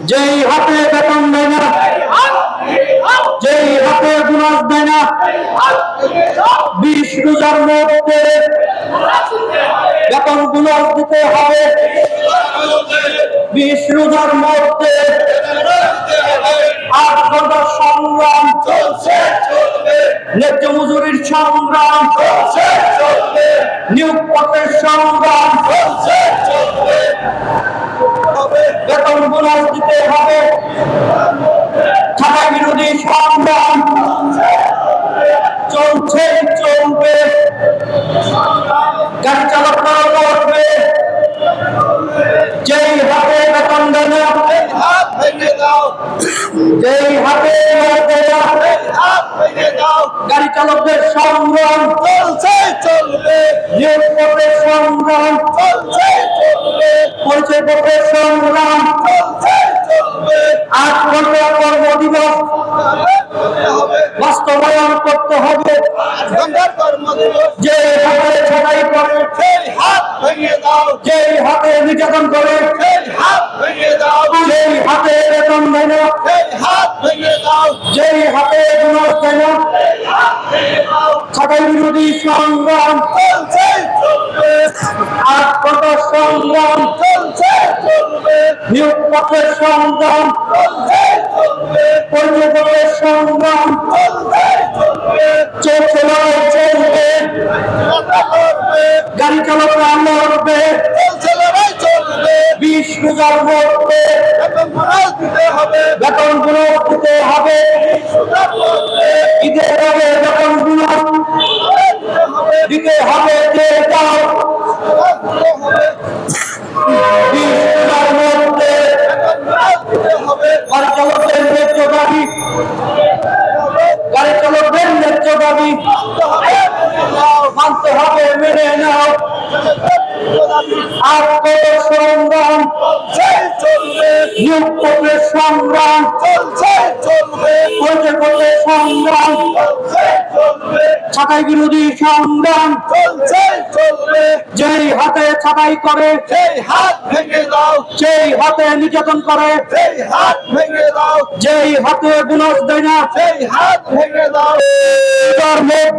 যেই হাতে বেতন দেয় না, যেই হাতে বোনাস দেয় না, 20 রোজার মধ্যে বেতন বোনাস দিতে হবে। 20 রোজার মধ্যে 8 ঘন্টার সংগ্রাম চলছে, ন্যায্য মজুরির সংগ্রাম চলছে, নিয়োগপত্রের সংগ্রাম চলছে, বেতন বোনাস দিতে হবে। ছাঁটাই বিরোধী সংগ্রাম চলছে, চলবে, গাড়ি চালকরা করবে। যেই হাতে বেতন দেয় না, যেই হাতে গাড়ি চালকদের সংগ্রাম চলছে, চলবে, নিয়োগপত্রের সংগ্রাম চলছে, চলবে, পরিচয়পত্রের সংগ্রাম চলছে, চলবে। 8 ঘন্টা কর্মদিবস বাস্তবায়ন করতে হবে। যে হাতে ছাঁটাই করে সেই হাত ভেঙে দাও, যেই হাতে নির্যাতন করে সেই হাত ভেঙে দাও, যেই হাতে বেতন দেয় না সেই হাত ভেঙে দাও, যেই হাতে বোনাস দেয় না সেই হাত ভেঙে দাও। ছাঁটাই বিরোধী সংগ্রাম চলছে, চলবে, 8 ঘন্টার সংগ্রাম চলছে, চলবে, নিয়োগপত্রের সংগ্রাম চলছে, চলবে, পরিচয়পত্রের সংগ্রাম চলছে, চলবে, চলছে, চলবে, গাড়ি চালকরা লড়বে, চলছে, লড়াই চলবে। 20 রোজার মধ্যে বেতন বোনাস দিতে হবে, বেতন বোনাস দিতে হবে। ঈদের আগে বেতন বোনাস দিতে হবে, দিয়ে দাও। 20 রোজার মধ্যে গাড়ি চালকদের ন্যায্য দাবি, গাড়ি চালকদের ন্যায্য দাবি মানতে হবে, মেনে নাও। আর সংগ্রাম চলছে, চলবে, নিয়োগপত্রের সংগ্রাম চলছে, চলবে, পরিচয়পত্রের সংগ্রাম চলছে, চলবে, ছাঁটাই বিরোধী সংগ্রাম চলছে, চলবে। যেই হাতে ছাঁটাই করে সেই হাত ভেঙে দাও, যেই হাতে নির্যাতন করে সেই হাত ভেঙে দাও, যেই হাতে বোনাস দেয় না সেই হাত ভেঙে দাও।